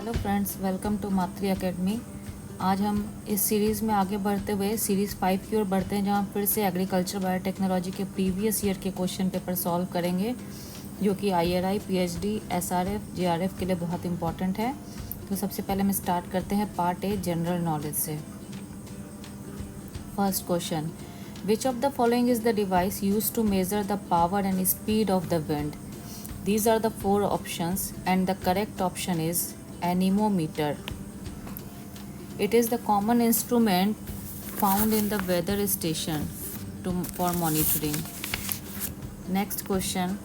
Hello friends, welcome to Matri academy. आज हम इस सीरीज़ में आगे बढ़ते हुए सीरीज़ 5 की ओर बढ़ते हैं, जहाँ फिर से एग्रीकल्चर बायोटेक्नोलॉजी के प्रीवियस ईयर के क्वेश्चन पेपर सॉल्व करेंगे, जो कि IRI, PhD, SRF, JRF के लिए बहुत इंपॉर्टेंट है। तो सबसे पहले हम स्टार्ट करते हैं पार्ट ए, जनरल नॉलेज से। First question, which of the following is the device use to measure the power and speed of the wind? These are the 4 options and the correct option is anemometer. It is the common instrument found in the weather station for monitoring. Next question.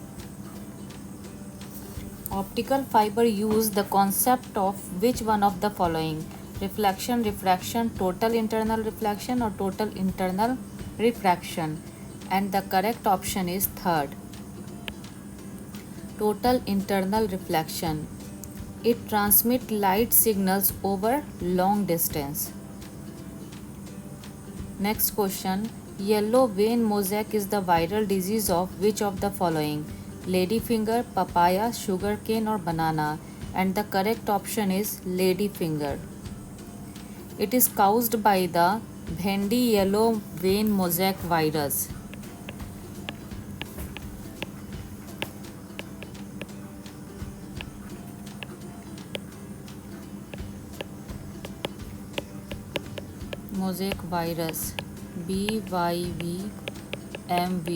Optical fiber use the concept of which one of the following? Reflection, refraction, total internal reflection or total internal refraction? And the correct option is third. Total internal reflection. It transmits light signals over long distance. Next question. Yellow vein mosaic is the viral disease of which of the following? Ladyfinger, papaya, sugarcane or banana? And the correct option is ladyfinger. It is caused by the bhendi yellow vein mosaic virus. Mosaic virus, BYVMV.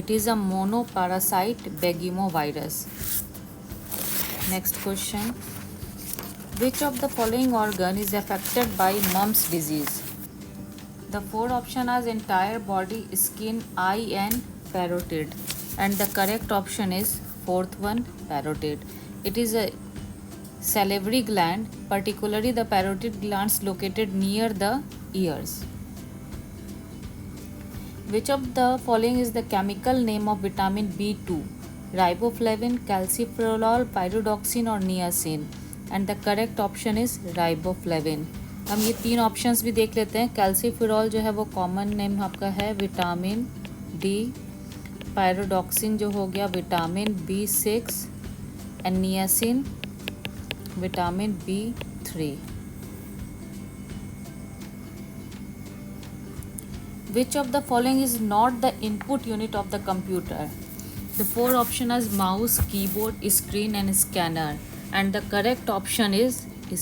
It is a monoparasite begemovirus. Next question. Which of the following organ is affected by mumps disease? The 4 options are entire body, skin, eye and parotid. And the correct option is fourth one, parotid. It is a salivary gland, particularly the parotid glands located near the ears. Which of the following is the chemical name of vitamin B2? Riboflavin, calciferol, pyridoxine or niacin? And the correct option is riboflavin. हम ये 3 options भी देख लेते हैं। Calciferol जो है वो common name आपका है विटामिन डी, पायरोडॉक्सिन जो हो गया vitamin B6 and niacin vitamin B3. Which of the following is not the input unit of the computer? The 4 options are mouse, keyboard, screen and scanner. And the correct option is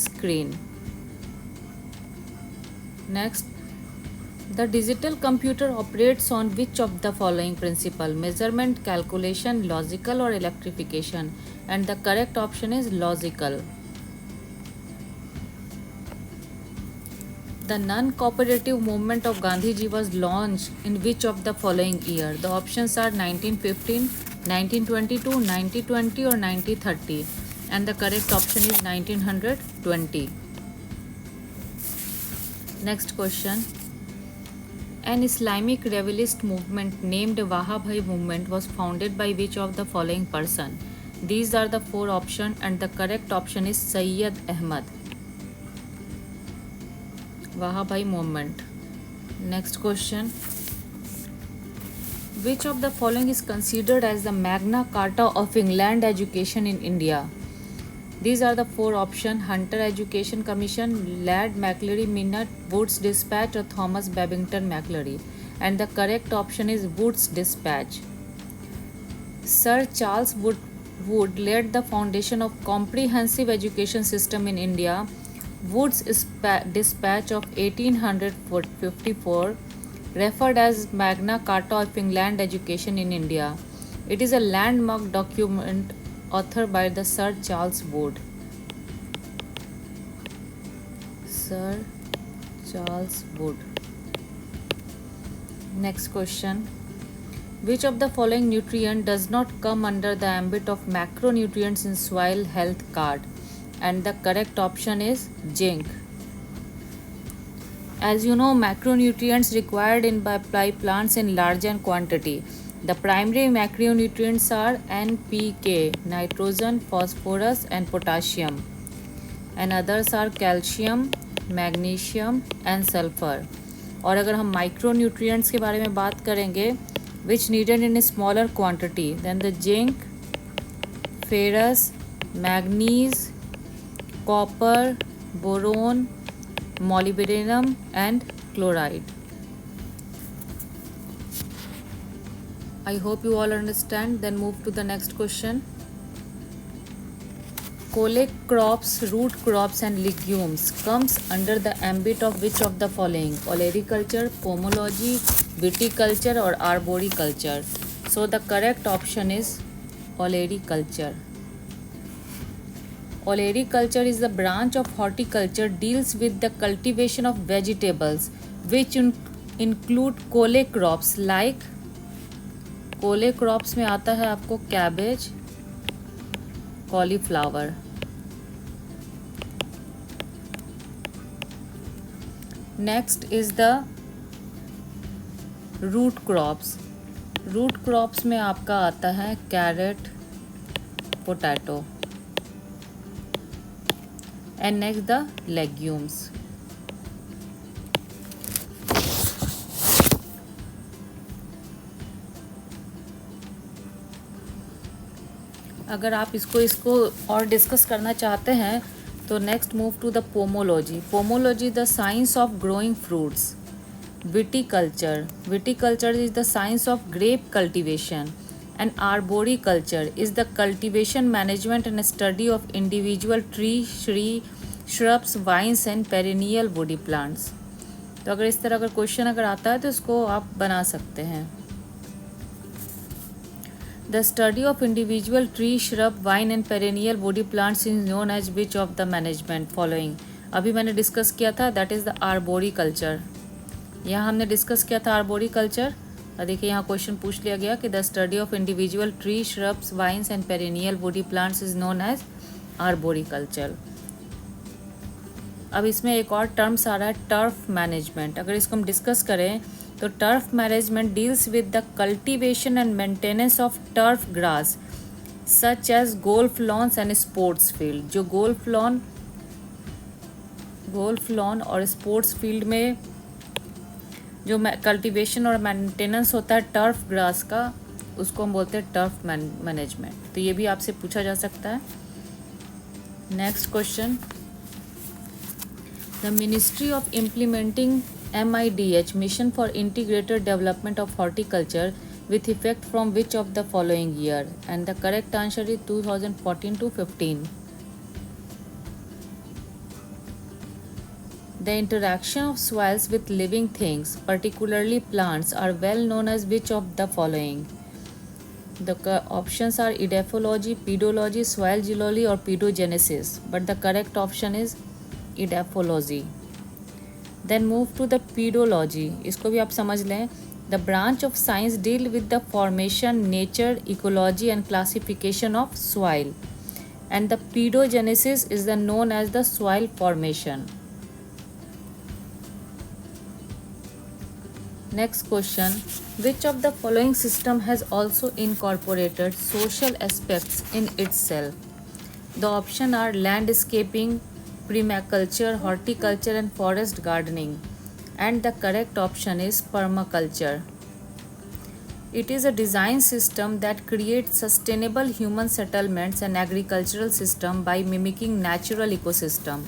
screen. Next, the digital computer operates on which of the following principle? Measurement, calculation, logical or electrification? And the correct option is logical. The non-cooperative movement of Gandhiji was launched in which of the following year? The options are 1915, 1922, 1920 or 1930. And the correct option is 1920. Next question. An Islamic revivalist movement named Wahhabite movement was founded by which of the following person? These are the 4 options and the correct option is Sayyid Ahmad. Wahhabite movement. Next question. Which of the following is considered as the Magna Carta of England education in India? These are the 4 options: Hunter Education Commission, Laird Macquarie Minute, Woods Dispatch or Thomas Babington Macquarie. And the correct option is Woods Dispatch. Sir Charles Wood laid the foundation of comprehensive education system in India. Wood's Dispatch of 1854, referred as Magna Carta of England education in India. It is a landmark document authored by the Sir Charles Wood. Sir Charles Wood. Next question. Which of the following nutrient does not come under the ambit of macronutrients in soil health card? And the correct option is zinc. As you know, macronutrients required by plants in large quantity. The primary macronutrients are NPK, nitrogen, phosphorus and potassium. And others are calcium, magnesium and sulfur. और अगर हम micronutrients के बारे में बात करेंगे, which needed in a smaller quantity, then the zinc, ferrous, manganese, copper, boron, molybdenum and chloride. I hope you all understand. Then move to the next question. Colic crops, root crops and legumes comes under the ambit of which of the following? Olericulture, pomology, viticulture or arboriculture. So the correct option is olericulture. Olericulture is the branch of horticulture deals with the cultivation of vegetables which include colic crops like cole crops में आता है आपको cabbage, cauliflower. Next is the root crops. Root crops में आपका आता है carrot, potato. And next the legumes. अगर आप इसको और डिस्कस करना चाहते हैं तो next move to the pomology. Pomology the science of growing fruits. Viticulture is the science of grape cultivation. And arboriculture is the cultivation management and study of individual tree, shrubs, vines and perennial woody plants. तो अगर इस तरह अगर question अगर आता है तो इसको आप बना सकते हैं. The study of individual tree, shrub, vine and perennial woody plants is known as which of the management following? अभी मैंने डिस्कस किया था, दैट इज़ द आर्बोरिकल्चर. यहाँ हमने डिस्कस किया था आर्बोरिकल्चर. और देखिए यहाँ क्वेश्चन पूछ लिया गया कि the study of individual tree, shrubs, vines and perennial woody plants is known as arboriculture. अब इसमें एक और टर्म्स आ रहा है टर्फ मैनेजमेंट. अगर इसको हम डिस्कस करें तो turf management deals with the cultivation and maintenance of turf grass such as golf lawns and sports field. जो गोल्फ लॉन और स्पोर्ट्स फील्ड में जो कल्टीवेशन और मेंटेनेंस होता है टर्फ ग्रास का, उसको हम बोलते हैं टर्फ मैनेजमेंट. तो ये भी आपसे पूछा जा सकता है. Next question. The ministry of implementing MIDH Mission for Integrated Development of Horticulture with effect from which of the following year? And the correct answer is 2014 to 15. The interaction of soils with living things, particularly plants, are well known as which of the following? The options are edaphology, pedology, soil geology or pedogenesis. But the correct option is edaphology. Then move to the pedology. इसको भी आप समझ लें. The branch of science deal with the formation, nature, ecology and classification of soil. And the pedogenesis is the known as the soil formation. Next question. Which of the following system has also incorporated social aspects in itself? The options are landscaping, permaculture, horticulture and forest gardening. And the correct option is permaculture. It is a design system that creates sustainable human settlements and agricultural system by mimicking natural ecosystem.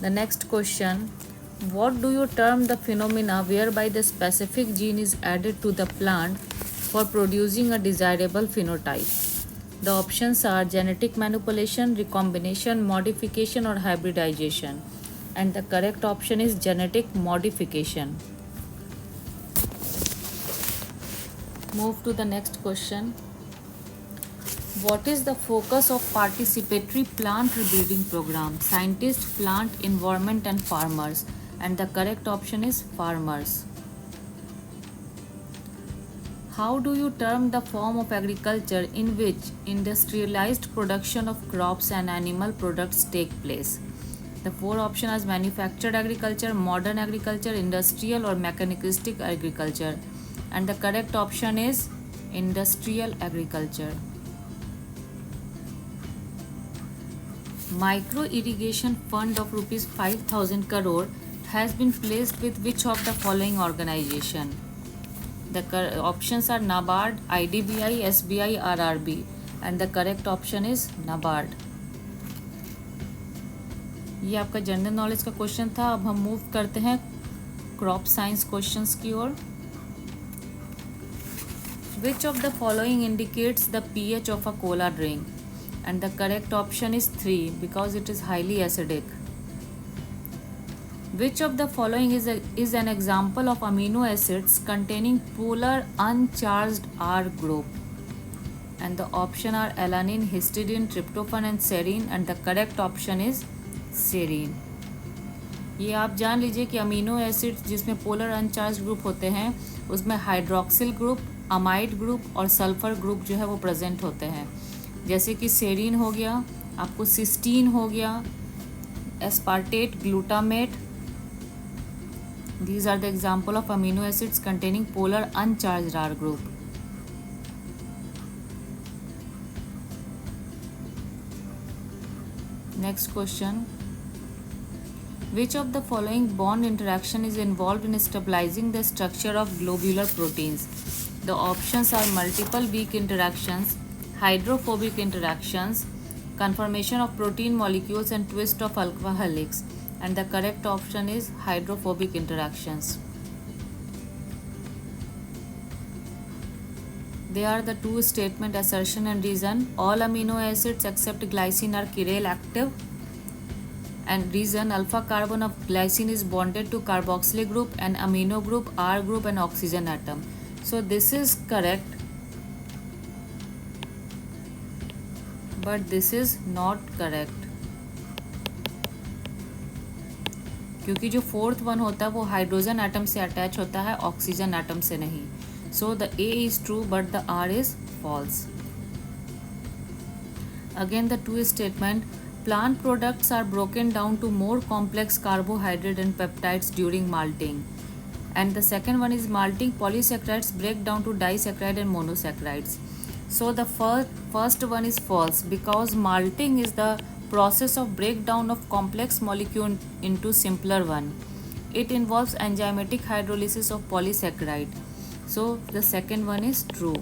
The next question. What do you term the phenomena whereby the specific gene is added to the plant for producing a desirable phenotype? The options are genetic manipulation, recombination, modification or hybridization. And the correct option is genetic modification. Move to the next question. What is the focus of participatory plant breeding program? Scientists, plant, environment and farmers. And the correct option is farmers. How do you term the form of agriculture in which industrialized production of crops and animal products take place? The four options are manufactured agriculture, modern agriculture, industrial or mechanistic agriculture. And the correct option is industrial agriculture. Micro irrigation fund of rupees 5,000 crore has been placed with which of the following organization? The options are NABARD, IDBI, SBI, RRB. And the correct option is NABARD. ये आपका general knowledge का question था। अब हम move करते हैं crop science questions की ओर। Which of the following indicates the pH of a cola drink? And the correct option is 3 because it is highly acidic. Which of the following is an example of amino acids containing polar uncharged R group? And the option are alanine, histidine, tryptophan and serine, and the correct option is serine. ये आप जान लीजिए कि amino acid जिसमें polar अनचार्ज group होते हैं उसमें hydroxyl group, amide group और सल्फर ग्रुप जो है वो प्रेजेंट होते हैं। जैसे कि सेरीन हो गया, आपको सिस्टीन हो गया, aspartate, glutamate. These are the example of amino acids containing polar uncharged R group. Next question. Which of the following bond interaction is involved in stabilizing the structure of globular proteins? The options are multiple weak interactions, hydrophobic interactions, conformation of protein molecules and twist of alpha helix. And the correct option is hydrophobic interactions. They are the two statement assertion and reason. All amino acids except glycine are chiral active. And reason, alpha carbon of glycine is bonded to carboxylic group and amino group, R group and oxygen atom. So this is correct. But this is not correct. क्योंकि जो fourth one होता है वो hydrogen atom से attach होता है, oxygen atom से नहीं। So the A is true but the R is false. Again the two statement, plant products are broken down to more complex carbohydrate and peptides during malting. And the second one is malting polysaccharides break down to disaccharide and monosaccharides. So the first one is false because malting is the process of breakdown of complex molecule into simpler one. It involves enzymatic hydrolysis of polysaccharide. So the second one is true.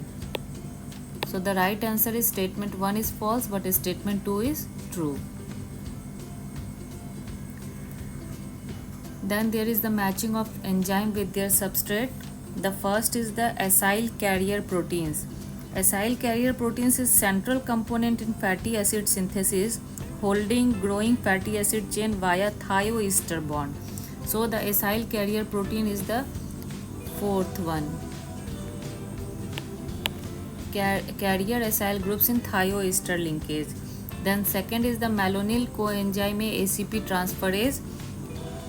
So the right answer is statement 1 is false but statement 2 is true. Then there is the matching of enzyme with their substrate. The first is the acyl carrier proteins. Acyl carrier proteins is central component in fatty acid synthesis, holding growing fatty acid chain via thioester bond. So the acyl carrier protein is the fourth one. Carrier acyl groups in thioester linkage. Then second is the malonyl coenzyme ACP transferase.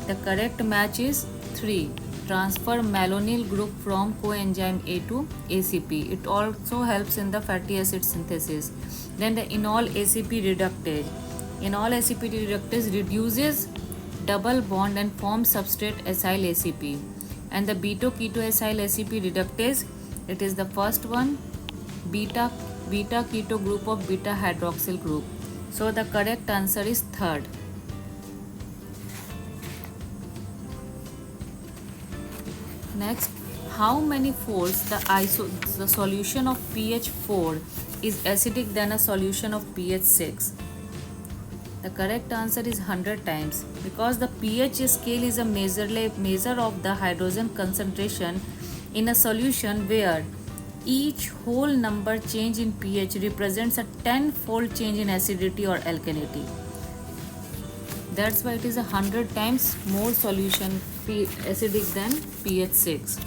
The correct match is 3. Transfer malonyl group from coenzyme A to ACP. It also helps in the fatty acid synthesis. Then the enol ACP reductase. Enol ACP reductase reduces double bond and forms substrate acyl ACP. And the beta keto acyl ACP reductase, it is the first one, beta keto group of beta hydroxyl group. So the correct answer is third. Next, how many folds the solution of pH 4 is acidic than a solution of pH 6? The correct answer is 100 times because the pH scale is a measure of the hydrogen concentration in a solution where each whole number change in pH represents a 10-fold change in acidity or alkalinity. That's why it is 100 times more solution acidic than pH 6.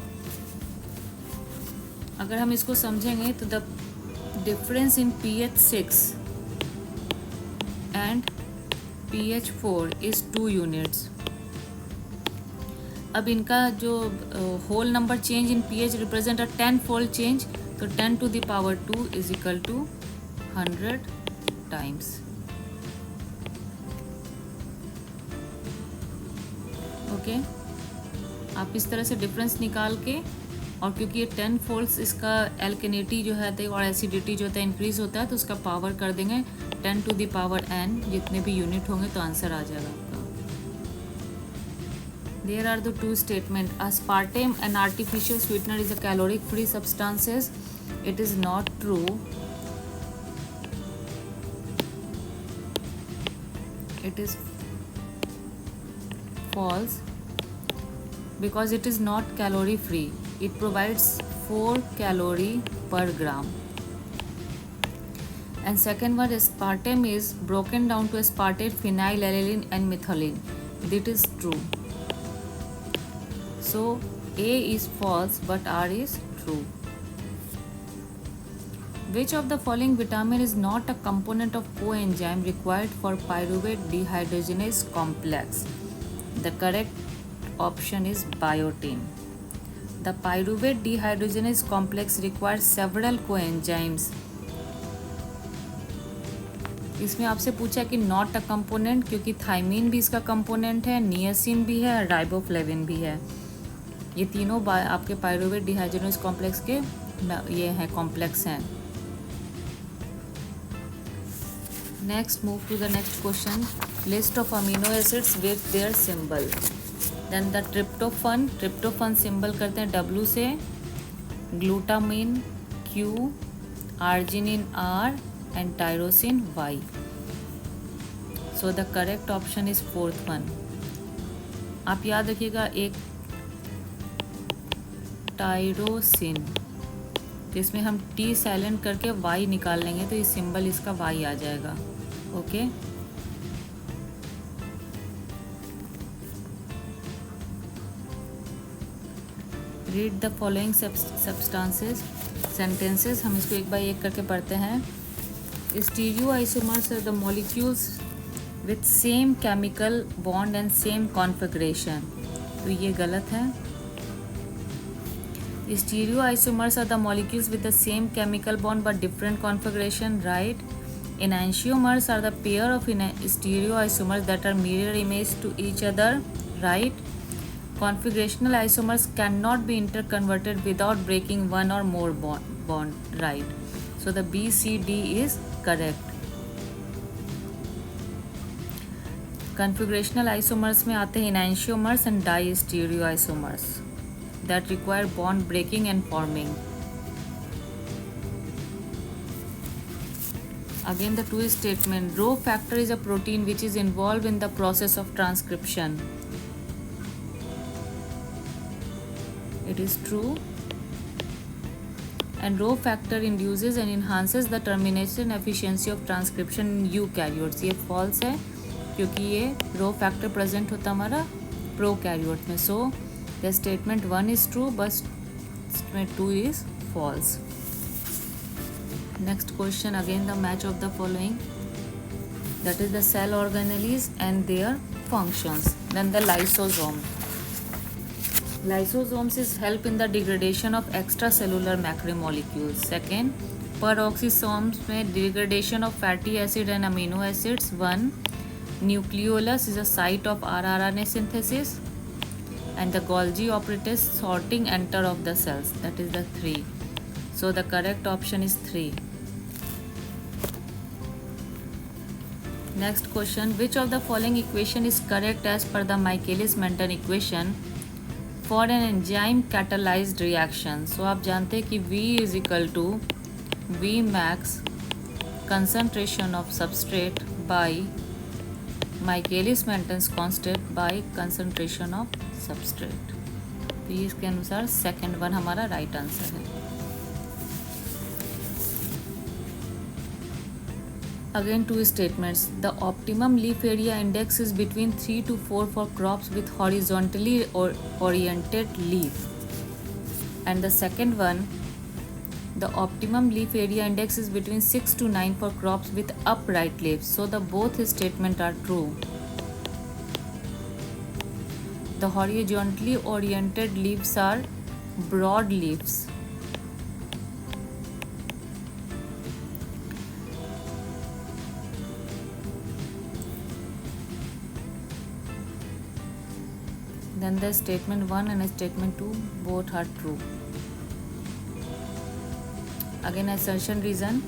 अगर हम इसको समझेंगे तो the difference in pH 6 and pH 4 is 2 units. अब इनका जो whole number change in pH represent a 10-fold change, तो 10 to the power 2 is equal to 100 times. Okay, आप इस तरह से डिफरेंस निकाल के, और क्योंकि ये 10 फोल्ड्स इसका एल्केनिटी जो है और एसिडिटी जो होता है इंक्रीज होता है तो उसका पावर कर देंगे 10 to the power n, जितने भी यूनिट होंगे तो आंसर आ जाएगा आपका। There are the two statement, aspartame an artificial sweetener is a caloric free substances. It is not true. It is false because it is not calorie free. It provides 4 calorie per gram. And second one, aspartame is broken down to aspartate, phenylalanine and methylene. That is true. So A is false but R is true. Which of the following vitamin is not a component of coenzyme required for pyruvate dehydrogenase complex? The correct option is biotin. The pyruvate dehydrogenase complex requires several coenzymes. इसमें आपसे पूछा कि not a component, क्योंकि thiamine भी इसका component है, niacin भी है और राइबोफ्लेविन भी है. ये तीनों आपके पायरुवेट डिहाइड्रोजनेज कॉम्प्लेक्स के ये हैं, कॉम्प्लेक्स हैं. Next move to the next question. List of amino acids with their symbol. Then the tryptophan symbol करते हैं W से, glutamine Q, arginine R and tyrosine Y. So the correct option is fourth one. आप याद रखिएगा एक tyrosine, जिसमें हम T silent करके Y निकाल लेंगे तो ये सिंबल इसका Y आ जाएगा. Okay read the following substances sentences. हम इसको एक बाय एक करके पढ़ते हैं. Stereoisomers are the molecules with same chemical bond and same configuration. तो ये गलत है. Stereoisomers are the molecules with the same chemical bond but different configuration, right? Enantiomers are the pair of stereoisomers that are mirror image to each other, right? Configurational isomers cannot be interconverted without breaking one or more bond, right? So the B, C, D is correct. Configurational isomers में आते हैं enantiomers and distereoisomers that require bond breaking and forming. Again the two statement. Rho factor is a protein which is involved in the process of transcription. It is true. And rho factor induces and enhances the termination efficiency of transcription in eukaryotes. ये false है क्योंकि ये rho factor present होता हमारा prokaryote में. So the statement 1 is true but statement 2 is false. Next question, again the match of the following. That is the cell organelles and their functions. Then the lysosome. Lysosomes is help in the degradation of extracellular macromolecules. Second, peroxisomes में degradation of fatty acid and amino acids. 1. Nucleolus is a site of rRNA synthesis. And the Golgi apparatus sorting enter of the cells. That is the 3. So the correct option is 3. Next question, which of the following equation is correct as per the Michaelis-Menten equation for an enzyme catalyzed reaction? So आप जानते हैं कि V is equal to V max concentration of substrate by Michaelis-Menten's constant by concentration of substrate. तो ये इसके अनुसार second one हमारा right answer है. Again two statements. The optimum leaf area index is between 3 to 4 for crops with horizontally oriented leaf. And the second one, the optimum leaf area index is between 6 to 9 for crops with upright leaves. So the both statements are true. The horizontally oriented leaves are broad leaves. Then the statement 1 and statement 2 both are true. Again assertion reason.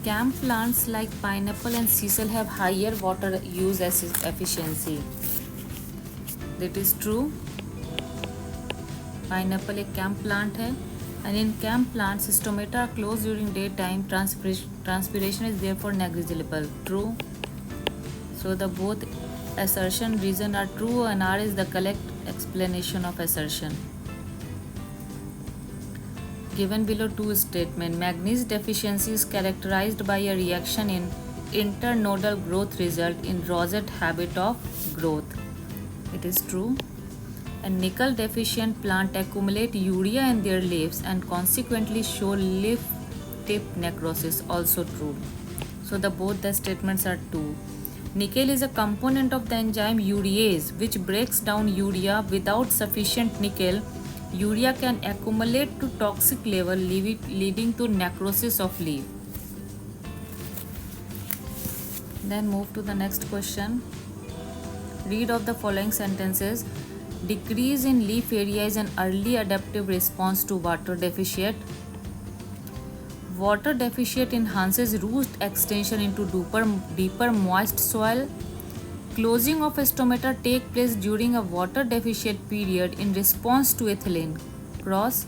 Cam plants like pineapple and sisal have higher water use efficiency. That is true. Pineapple एक cam plant है, and in cam plants stomata are closed during daytime. Transpiration is therefore negligible. True. So the both assertion, reason are true, and R is the correct explanation of assertion. Given below two statements, manganese deficiency is characterized by a reaction in internodal growth result in rosette habit of growth. It is true. And nickel deficient plant accumulate urea in their leaves and consequently show leaf tip necrosis. Also true. So both the statements are true. Nickel is a component of the enzyme urease which breaks down urea. Without sufficient nickel, urea can accumulate to toxic level, leading to necrosis of leaf. Then move to the next question. Read of the following sentences. Decrease in leaf area is an early adaptive response to water deficit. Water deficit enhances root extension into deeper moist soil. Closing of stomata take place during a water deficit period in response to ethylene cross,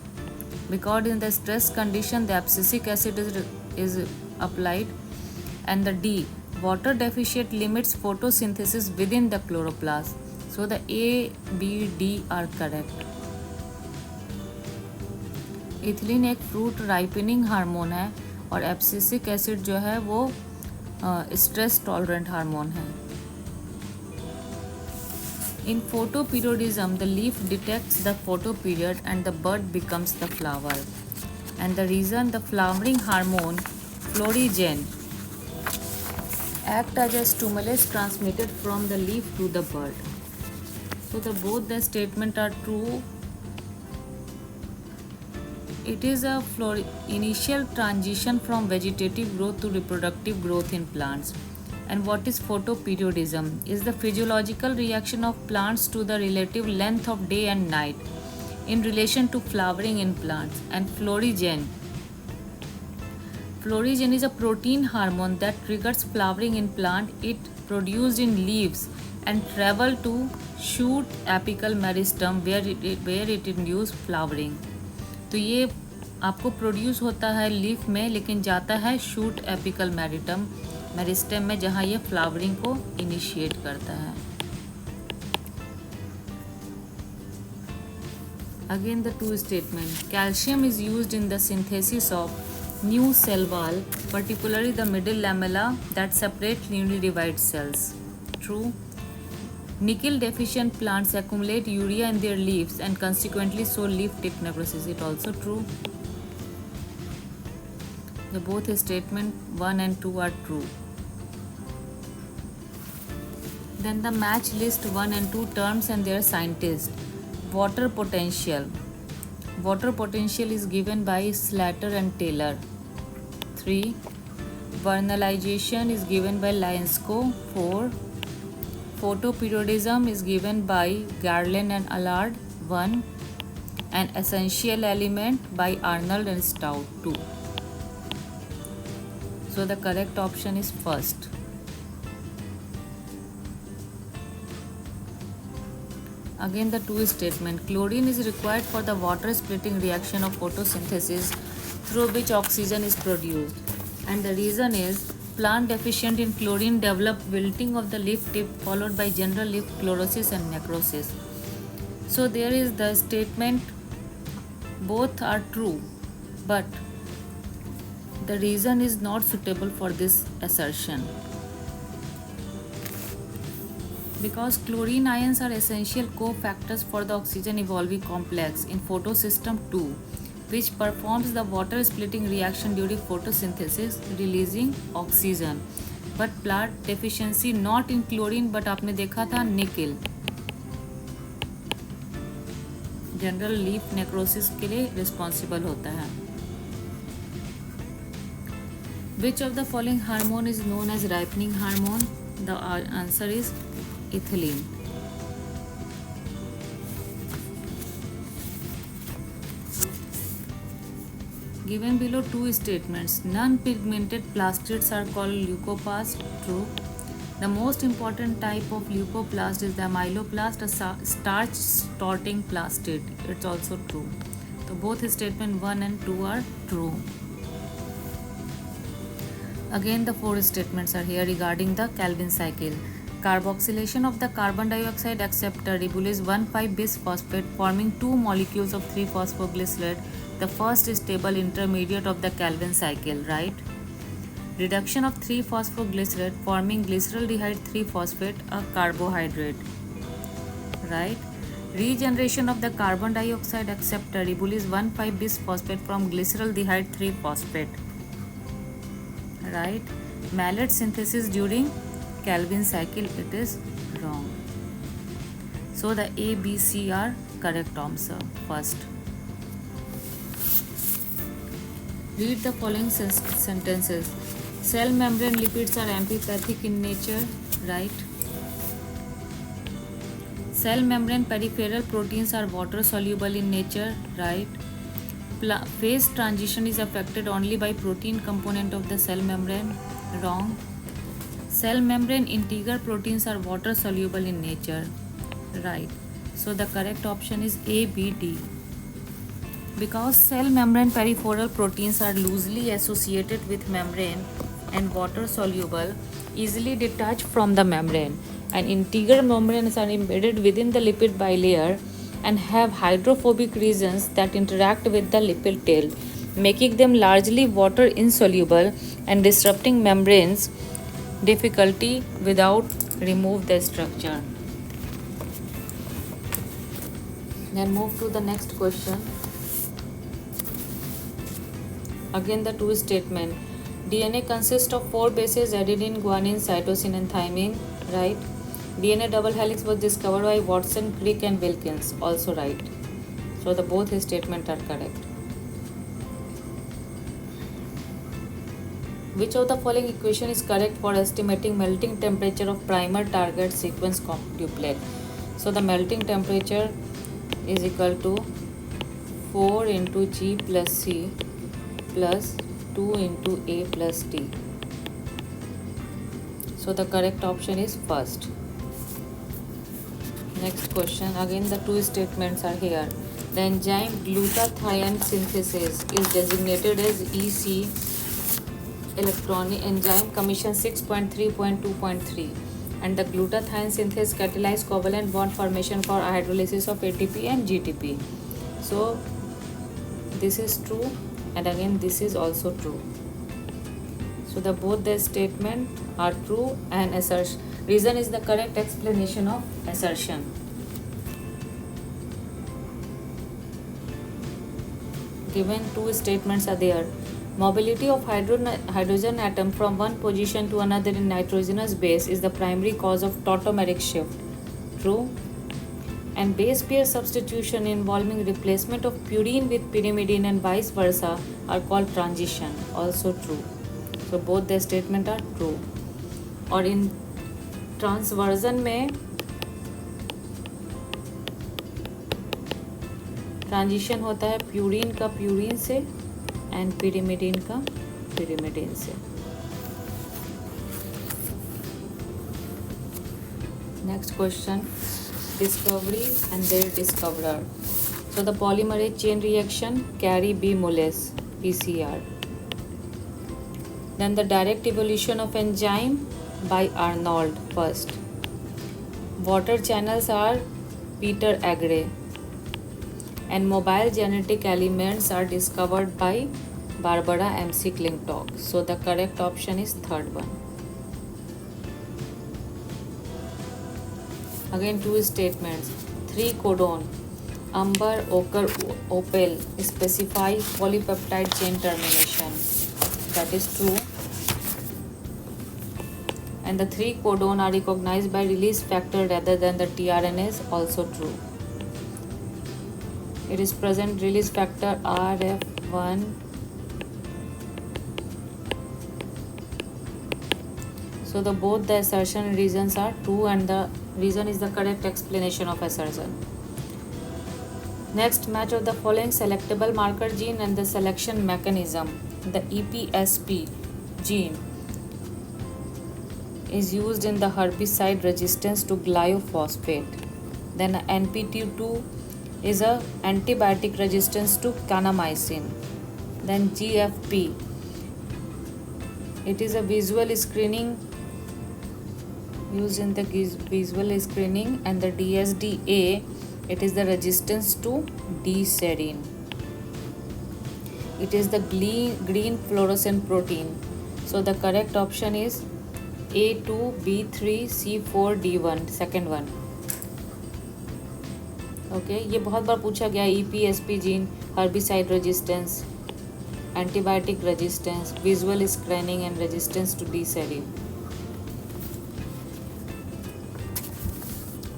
because in the stress condition the abscisic acid is applied. And the D, water deficit limits photosynthesis within the chloroplast. So the A, B, D are correct. Ethylene एक fruit ripening hormone है और abscisic acid जो है वो stress tolerant hormone है. In photoperiodism, the leaf detects the photoperiod and the bud becomes the flower. And the reason, the flowering hormone florigen act as a stimulus transmitted from the leaf to the bud. So both the statement are true. It is a initial transition from vegetative growth to reproductive growth in plants. And what is photoperiodism? Is the physiological reaction of plants to the relative length of day and night in relation to flowering in plants. And florigen is a protein hormone that triggers flowering in plant. It produced in leaves and travel to shoot apical meristem where it induces flowering. तो ये आपको produce होता है leaf में, लेकिन जाता है shoot apical meristem में, जहाँ ये फ्लावरिंग को इनिशिएट करता है. Again the two statement. Calcium is used in the synthesis of new cell wall, particularly the middle lamella that separate newly divided cells. True. Nickel deficient plants accumulate urea in their leaves and consequently show leaf tip necrosis. It also true. The both statement 1 and 2 are true. Then the match list 1 and 2 terms and their scientists. Water potential. Water potential is given by Slater and Taylor. 3. Vernalization is given by Linsco. 4. Photoperiodism is given by Garland and Allard. 1. An essential element by Arnold and Stout. 2. So the correct option is first. Again the two statement. Chlorine is required for the water splitting reaction of photosynthesis through which oxygen is produced. And the reason is plant deficient in chlorine develop wilting of the leaf tip followed by general leaf chlorosis and necrosis. So there is the statement both are true, but the reason is not suitable for this assertion. Because chlorine ions are essential cofactors for the oxygen evolving complex in photosystem 2, which performs the water splitting reaction during photosynthesis releasing oxygen. But plant deficiency not in chlorine but आपने देखा था nickel, general leaf necrosis के लिए responsible होता है. Which of the following hormone is known as ripening hormone? The answer is ethylene. Given below two statements. Non-pigmented plastids are called leucoplasts. True. The most important type of leucoplast is the amyloplast, a starch storting plastid. It's also true. So both statement 1 and 2 are true. Again the four statements are here regarding the Calvin cycle. Carboxylation of the carbon dioxide acceptor releases 1,5-bis phosphate forming two molecules of 3-phosphoglycerate, the first stable intermediate of the Calvin cycle, right? Reduction of 3-phosphoglycerate forming glyceraldehyde 3-phosphate, a carbohydrate, right? Regeneration of the carbon dioxide acceptor releases 1,5-bis phosphate from glyceraldehyde 3-phosphate, right? Malate synthesis during Calvin cycle, it is wrong. So the A, B, C are correct answer first. Read the following sentences. Cell membrane lipids are amphipathic in nature, right? Cell membrane peripheral proteins are water soluble in nature, right? Phase transition is affected only by protein component of the cell membrane, wrong. Cell membrane integral proteins are water soluble in nature, right. So the correct option is A, B, D. Because cell membrane peripheral proteins are loosely associated with membrane and water soluble, easily detached from the membrane, and integral membranes are embedded within the lipid bilayer and have hydrophobic regions that interact with the lipid tail, making them largely water insoluble and disrupting membranes difficulty without remove the structure. Then move to the next question. Again the two statement. DNA consists of 4 bases: adenine, guanine, cytosine and thymine, right? DNA double helix was discovered by Watson, Crick and Wilkins, also right. So the both statements are correct. Which of the following equation is correct for estimating melting temperature of primer target sequence duplex? So the melting temperature is equal to 4 into G plus C plus 2 into A plus T. So the correct option is first. Next question. Again the two statements are here. The enzyme glutathione synthesis is designated as EC electronic enzyme commission 6.3.2.3, and the glutathione synthesis catalyzes covalent bond formation for hydrolysis of ATP and GTP. So this is true, and again this is also true. So the both the statement are true, and assertion reason is the correct explanation of assertion. Given two statements are there. Mobility of hydrogen atom from one position to another in nitrogenous base is the primary cause of tautomeric shift. True. And base pair substitution involving replacement of purine with pyrimidine and vice versa are called transition. Also true. So both the statement are true. और in transversion में transition होता है purine का purine से and pyrimidine का pyrimidine से. Next question. Discovery and their discoverer. So the polymerase chain reaction Carey B. Mullis PCR. Then the direct evolution of enzyme by Arnold first. Water channels are Peter Agre. And mobile genetic elements are discovered by Barbara McClintock. So the correct option is third one. Again two statements. 3 codon amber, ochre, opal specify polypeptide chain termination. That is true. And the 3 codon are recognized by release factor rather than the tRNAs. Also true. It is present release factor RF1. So the both the assertion and reasons are true, and the reason is the correct explanation of assertion. Next, match of the following selectable marker gene and the selection mechanism. The EPSP gene is used in the herbicide resistance to glyphosate. Then NPT2 is a antibiotic resistance to kanamycin. Then GFP, it is a visual screening used in the visual screening, and the DSDA, it is the resistance to D-serine. It is the green fluorescent protein. So the correct option is A2, B3, C4, D1, second one. Okay ये बहुत बार पूछा गया है. EPSP gene, herbicide resistance, antibiotic resistance, visual screening and resistance to D-serine.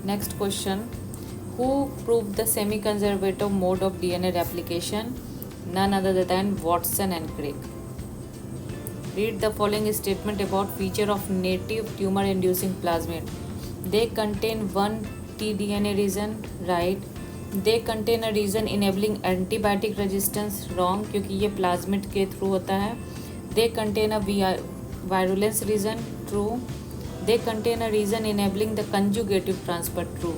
Next question. Who proved the semi-conservative mode of DNA replication? None other than Watson and Crick. Read the following statement about feature of native tumor-inducing plasmid. They contain one tDNA region, right? They contain a region enabling antibiotic resistance, wrong, क्योंकि ये plasmid के through होता है. They contain a virulence region, true. They contain a region enabling the conjugative transfer, true.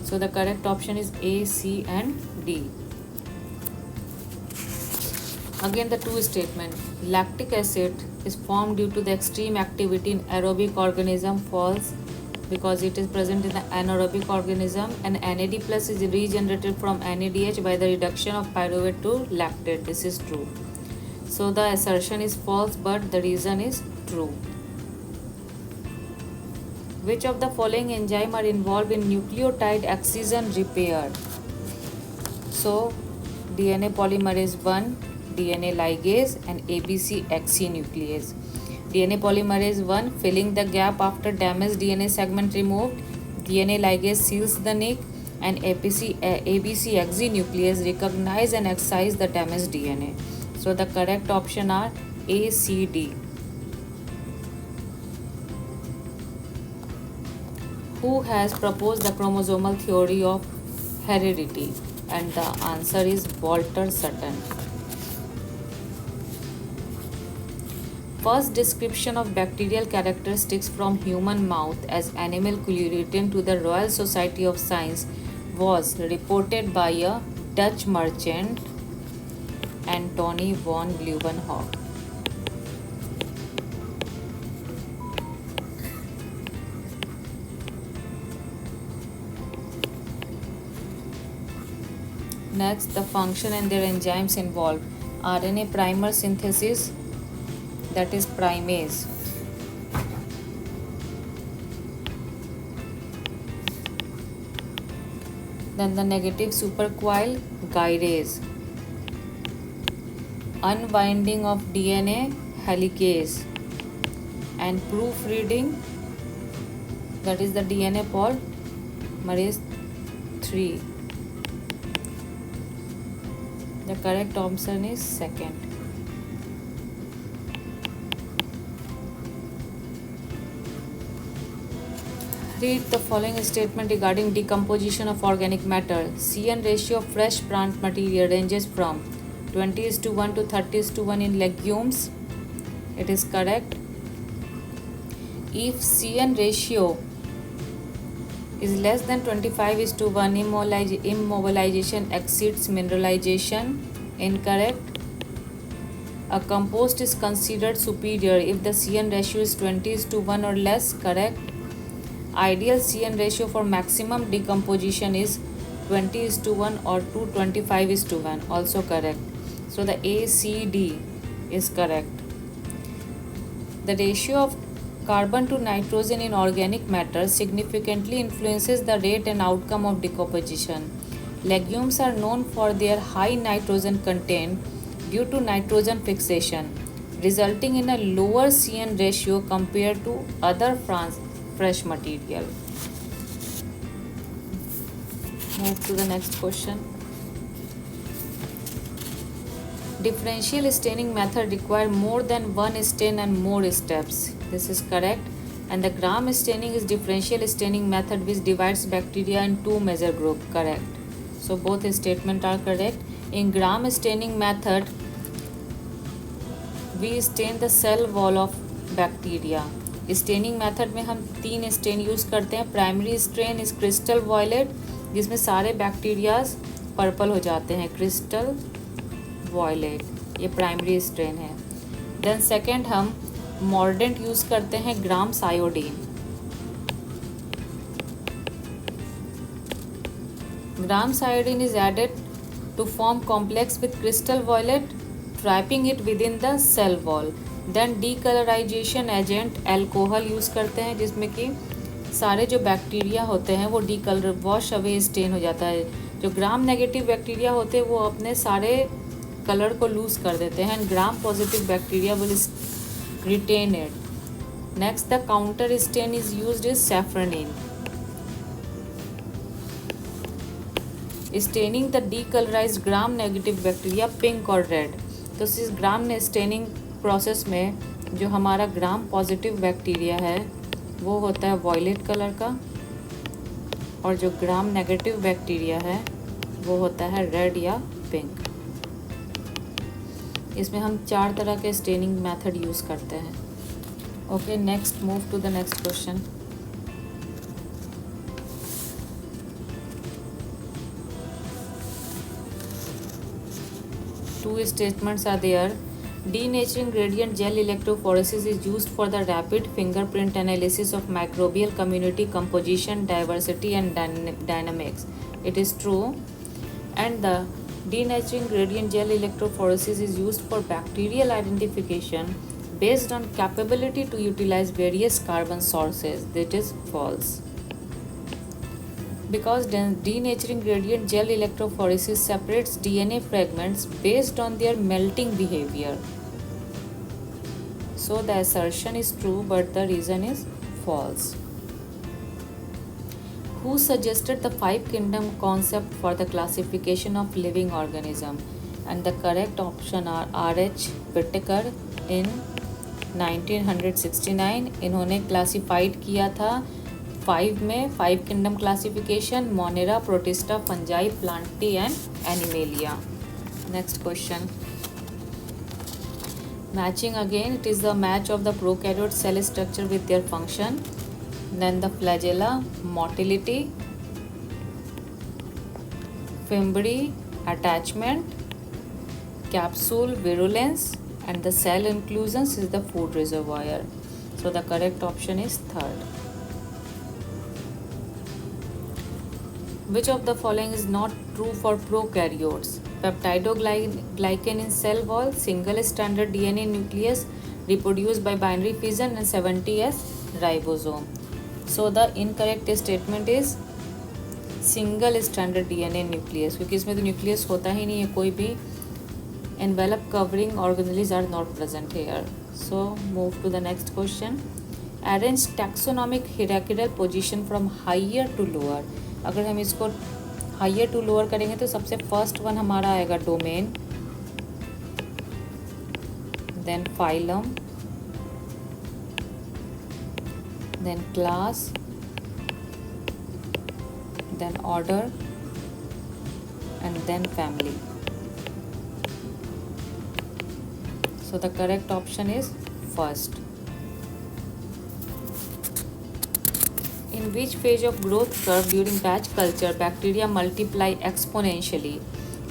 So the correct option is A, C and D. Again the two statement. Lactic acid is formed due to the extreme activity in aerobic organism, false, because it is present in the anaerobic organism, and NAD plus is regenerated from NADH by the reduction of pyruvate to lactate. This is true. So the assertion is false, but the reason is true. Which of the following enzymes are involved in nucleotide excision repair? So DNA polymerase 1, DNA ligase and ABC XC nuclease. DNA polymerase 1 filling the gap after damaged DNA segment removed. DNA ligase seals the nick, and ABC XC nuclease recognize and excise the damaged DNA. So the correct option are A, C, D. Who has proposed the chromosomal theory of heredity? And the answer is Walter Sutton. First description of bacterial characteristics from human mouth as animalcule written to the Royal Society of Science was reported by a Dutch merchant, Antony van Leeuwenhoek. Next, the function and their enzymes involved. RNA primer synthesis, that is primase. Then the negative supercoil, gyrase. Unwinding of DNA, helicase. And proofreading, that is the DNA polymerase 3. The correct option is second. Read the following statement regarding decomposition of organic matter. CN ratio of fresh plant material ranges from 20:1 to 30:1 in legumes. It is correct. If CN ratio is less than 25:1, immobilization exceeds mineralization. Incorrect. A compost is considered superior if the CN ratio is 20:1 or less. Correct. Ideal CN ratio for maximum decomposition is 20:1 or 225:1. Also correct. So the A, C, D is correct. The ratio of carbon to nitrogen in organic matter significantly influences the rate and outcome of decomposition. Legumes are known for their high nitrogen content due to nitrogen fixation, resulting in a lower CN ratio compared to other fresh material. Move to the next question. Differential staining method require more than one stain and more steps. This is correct. And the Gram staining is differential staining method which divides bacteria in two major groups. Correct. So both statements are correct. In Gram staining method, we stain the cell wall of bacteria. Staining method में हम 3 stain use करते हैं. Primary stain is crystal violet, जिसमें सारे bacterias purple हो जाते हैं. Crystal violet ये प्राइमरी स्टेन है. देन सेकेंड हम मॉर्डेंट यूज़ करते हैं Gram's iodine. Gram's iodine is added to form complex with crystal violet, trapping it within the cell wall. Then decolorization agent alcohol use करते हैं, जिसमें कि सारे जो बैक्टीरिया होते हैं वो डीकलर वॉश अवे स्टेन हो जाता है. जो ग्राम नेगेटिव बैक्टीरिया होते हैं वो अपने सारे कलर को लूज़ कर देते हैं, and gram positive bacteria will retain it. Next the counter stain is used is safranin. Staining the decolourised gram negative bacteria pink और रेड. तो इस ग्राम स्टेनिंग प्रोसेस में जो हमारा ग्राम पॉजिटिव बैक्टीरिया है वो होता है वॉयलेट कलर का, और जो ग्राम नेगेटिव बैक्टीरिया है वो होता है रेड या पिंक. इसमें हम 4 तरह के स्टेनिंग मेथड यूज़ करते हैं. Okay, next move to the next question. Two statements are there. Denaturing gradient gel electrophoresis is used for the rapid fingerprint analysis of microbial community composition, diversity, and dynamics. It is true. And the denaturing gradient gel electrophoresis is used for bacterial identification based on capability to utilize various carbon sources. That is false. Because denaturing gradient gel electrophoresis separates DNA fragments based on their melting behavior. So the assertion is true, but the reason is false. Who suggested the 5 kingdom concept for the classification of living organism? And the correct option are R.H. Whittaker in 1969. इन्होंने classified किया था 5 में 5 kingdom classification: Monera, Protista, Fungi, Plantae and Animalia. Next question. Matching again, it is the match of the prokaryote cell structure with their function. Then the flagella, motility, fimbriae, attachment, capsule virulence, and the cell inclusions is the food reservoir. So the correct option is third. Which of the following is not true for prokaryotes? Peptidoglycan in cell wall, single stranded DNA nucleus reproduced by binary fission, and 70S ribosome. So the incorrect statement is single stranded DNA nucleus, क्योंकि इसमें तो nucleus होता ही नहीं है कोई भी. Envelope covering organelles are not present here. So move to the next question. Arrange taxonomic hierarchical position from higher to lower. अगर हम इसको higher to lower करेंगे तो सबसे first one हमारा आएगा domain, then phylum, then class, then order, and then family. So the correct option is first. In which phase of growth curve during batch culture bacteria multiply exponentially?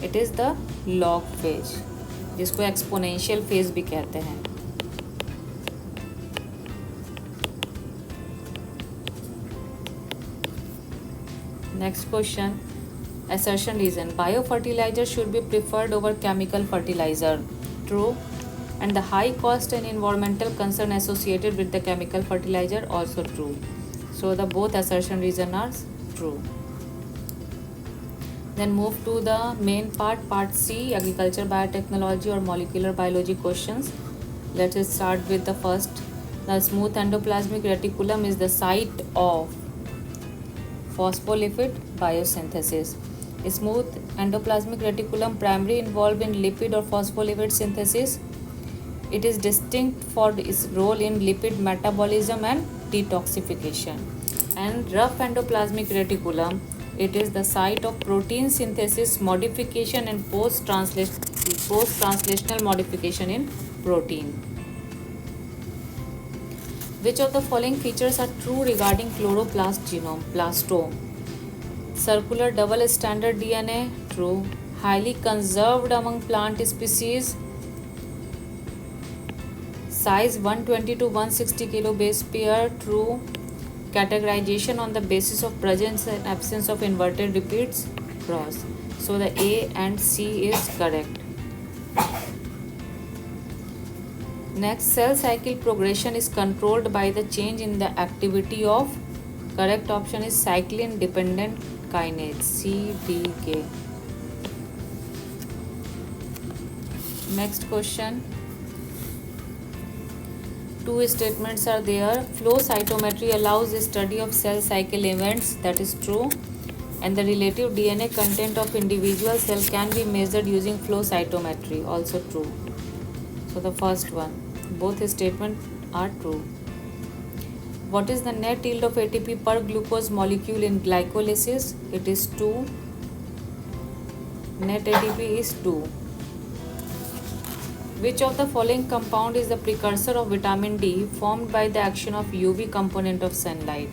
It is the log phase, जिसको exponential phase भी कहते हैं. Next question. Assertion reason. Biofertilizer should be preferred over chemical fertilizer. True. And the high cost and environmental concern associated with the chemical fertilizer also true. So the both assertion reason are true. Then move to the main part C, agriculture biotechnology or molecular biology questions. Let us start with the first. The smooth endoplasmic reticulum is the site of phospholipid biosynthesis. Smooth endoplasmic reticulum primarily involved in lipid or phospholipid synthesis. It is distinct for its role in lipid metabolism and detoxification. And rough endoplasmic reticulum, it is the site of protein synthesis, modification, and post-translational modification in protein. Which of the following features are true regarding chloroplast genome? Plastome. Circular double stranded DNA, true. Highly conserved among plant species. Size 120 to 160 kilo base pair, true. Categorization on the basis of presence and absence of inverted repeats, cross. So the A and C is correct. Next, cell cycle progression is controlled by the change in the activity of, correct option is cyclin dependent kinase, CDK. Next question. Two statements are there. Flow cytometry allows the study of cell cycle events, that is true, and the relative DNA content of individual cell can be measured using flow cytometry, also true. So the first one, both statements are true. What is the net yield of ATP per glucose molecule in glycolysis? It is 2. Net ATP is 2. Which of the following compound is the precursor of vitamin D formed by the action of UV component of sunlight?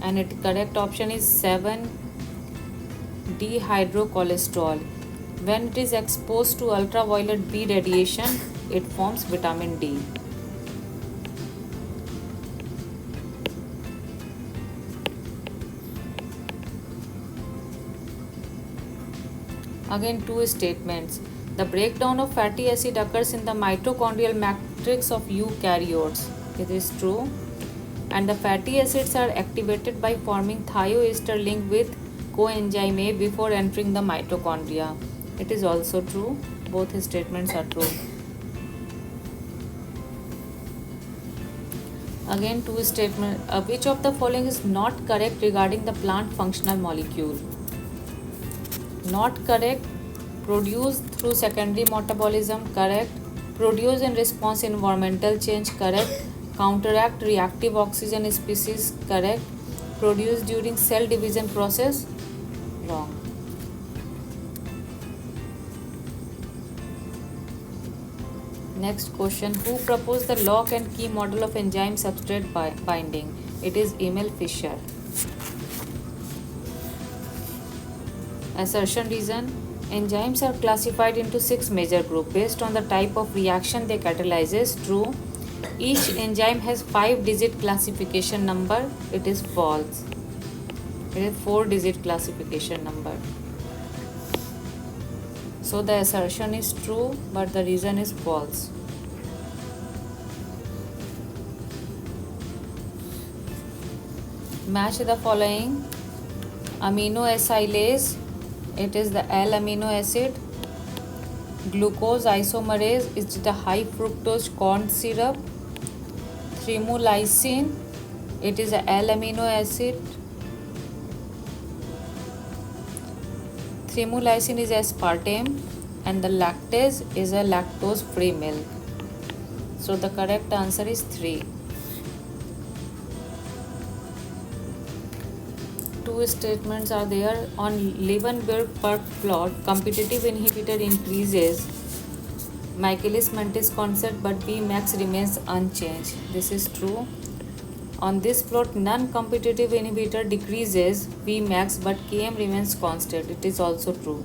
And its correct option is 7. Dehydrocholesterol. When it is exposed to ultraviolet B radiation, it forms vitamin D. Again, two statements. The breakdown of fatty acid occurs in the mitochondrial matrix of eukaryotes. It is true. And the fatty acids are activated by forming thioester link with coenzyme A before entering the mitochondria. It is also true. Both statements are true. Again, two statements. Which of the following is not correct regarding the plant functional molecule? Not correct. Produced through secondary metabolism, correct. Produce in response to environmental change, correct. Counteract reactive oxygen species, correct. Produce during cell division process, wrong. Next question. Who proposed the lock and key model of enzyme substrate binding? It is Emil Fischer. Assertion reason. Enzymes are classified into 6 major groups based on the type of reaction they catalyzes. True. Each enzyme has 5-digit classification number. It is false. It is 4-digit classification number. So the assertion is true, but the reason is false. Match the following. Amino acylase. It is the L amino acid. Glucose isomerase is the high fructose corn syrup. Thymolysin, it is a L amino acid. Thymolysin is aspartame, and the lactase is a lactose free milk. So the correct answer is 3. Two statements are there. On Liebenberg-Burke plot, competitive inhibitor increases Michaelis-Menten concept, but Vmax remains unchanged. This is true. On this plot, non-competitive inhibitor decreases Vmax, but Km remains constant. It is also true.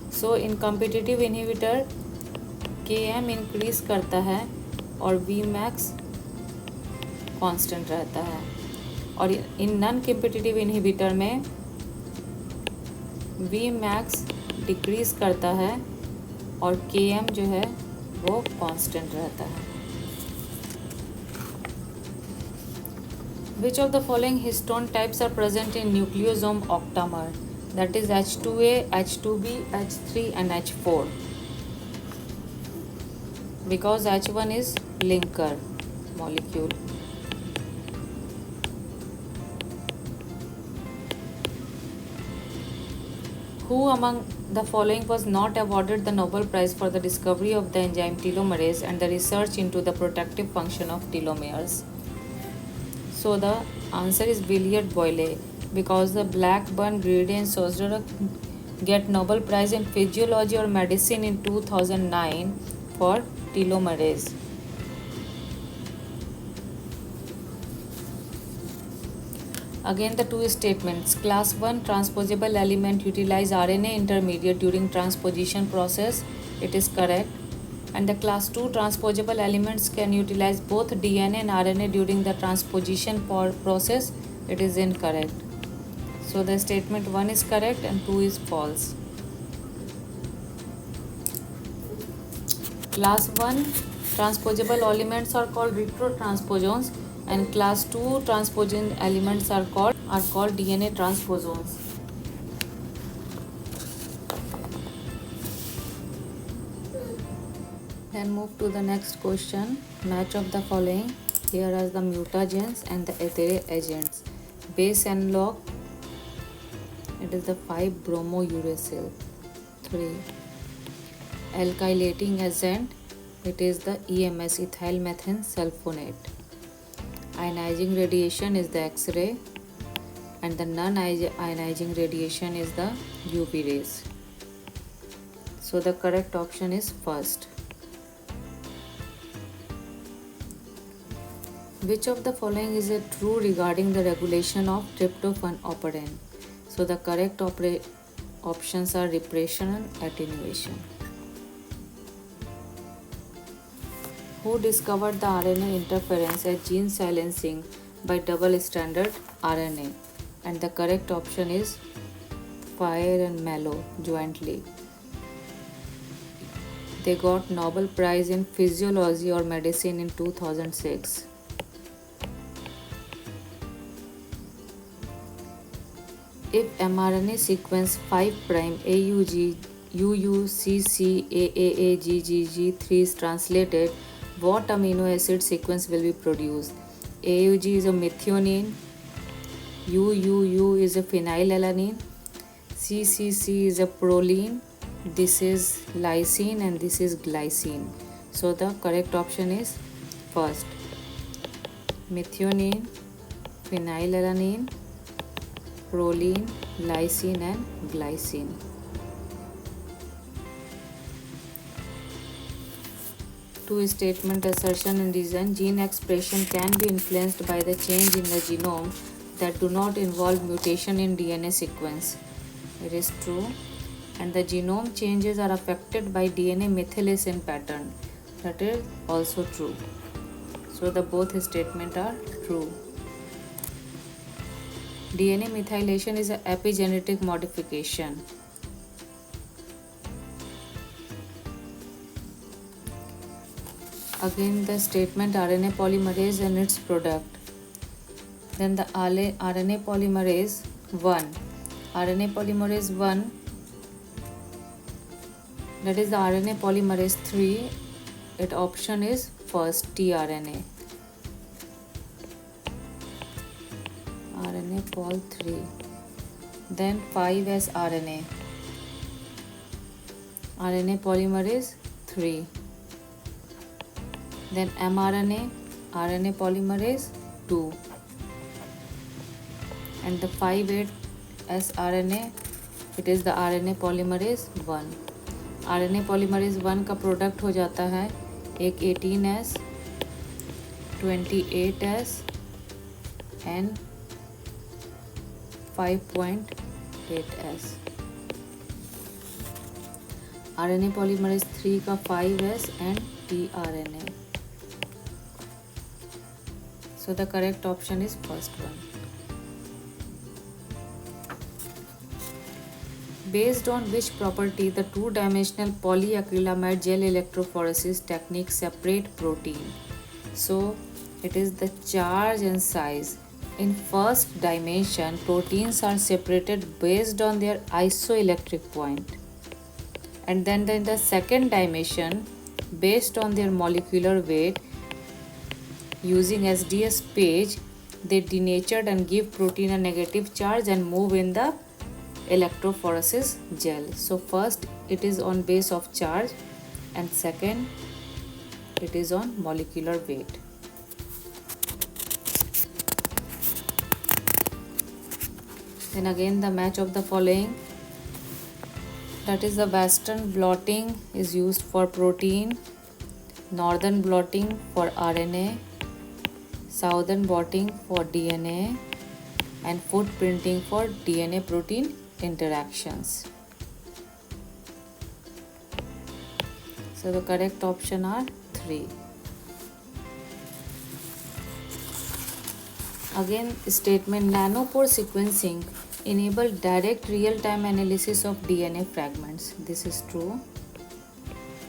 So in competitive inhibitor, Km increase करता है और Vmax constant रहता है, और in non competitive inhibitor में Vmax decrease करता है और Km जो है वो कांस्टेंट रहता है. Which of the following histone types are present in nucleosome octamer? That is H2A, H2B, H3 and H4. Because H1 is linker molecule. Who among the following was not awarded the Nobel Prize for the discovery of the enzyme telomerase and the research into the protective function of telomeres? So the answer is William Boyle, because the Blackburn, Grady and Sosdorf get Nobel Prize in Physiology or Medicine in 2009 for telomerase. Again the two statements. Class 1 transposable element utilize RNA intermediate during transposition process. It is correct. And the class 2 transposable elements can utilize both DNA and RNA during the transposition process. It is incorrect. So the statement 1 is correct and 2 is false. Class 1 transposable elements are called retrotransposons, and class 2 transposon elements are called DNA transposons. Then move to the next question. Match of the following. Here are the mutagens and the ethyl agents. Base analog, it is the 5-bromouracil. 3. Alkylating agent, it is the EMS, ethyl methane sulfonate. Ionizing radiation is the X-ray, and the non-ionizing radiation is the UV rays. So the correct option is first. Which of the following is true regarding the regulation of tryptophan operand? So the correct options are repression and attenuation. Who discovered the RNA interference as gene silencing by double-stranded RNA? And the correct option is Fire and Mallow jointly. They got Nobel Prize in Physiology or Medicine in 2006. If mRNA sequence 5' AUG UUCC AAAGGG3 is translated, what amino acid sequence will be produced? AUG is a methionine, UUU is a phenylalanine, CCC is a proline, this is lysine and this is glycine. So the correct option is first, methionine, phenylalanine, proline, lysine and glycine. Two statement assertion and reason. Gene expression can be influenced by the change in the genome that do not involve mutation in DNA sequence. It is true. And the genome changes are affected by DNA methylation pattern. That is also true. So the both statements are true. DNA methylation is an epigenetic modification. Again the statement RNA polymerase and its product. Then the RNA polymerase 1. RNA polymerase 1, that is the RNA polymerase 3. Its option is first, tRNA. RNA pol 3. Then 5S RNA. RNA polymerase 3. Then mRNA, RNA polymerase 2. And the 5'8" sRNA, it is the RNA polymerase 1. RNA polymerase 1 का product हो जाता है एक 18S, 28S and 5.8S. RNA polymerase 3 का 5S and tRNA. So the correct option is first one. Based on which property the two-dimensional polyacrylamide gel electrophoresis technique separate protein? So it is the charge and size. In first dimension, proteins are separated based on their isoelectric point. And then in the second dimension, based on their molecular weight, using SDS page, they denatured and give protein a negative charge and move in the electrophoresis gel. So first it is on base of charge and second it is on molecular weight. Then again the match of the following, that is the western blotting is used for protein, northern blotting for RNA, southern blotting for DNA and footprinting for DNA protein interactions. So the correct option are 3. Again, statement nanopore sequencing enable direct real-time analysis of DNA fragments. This is true.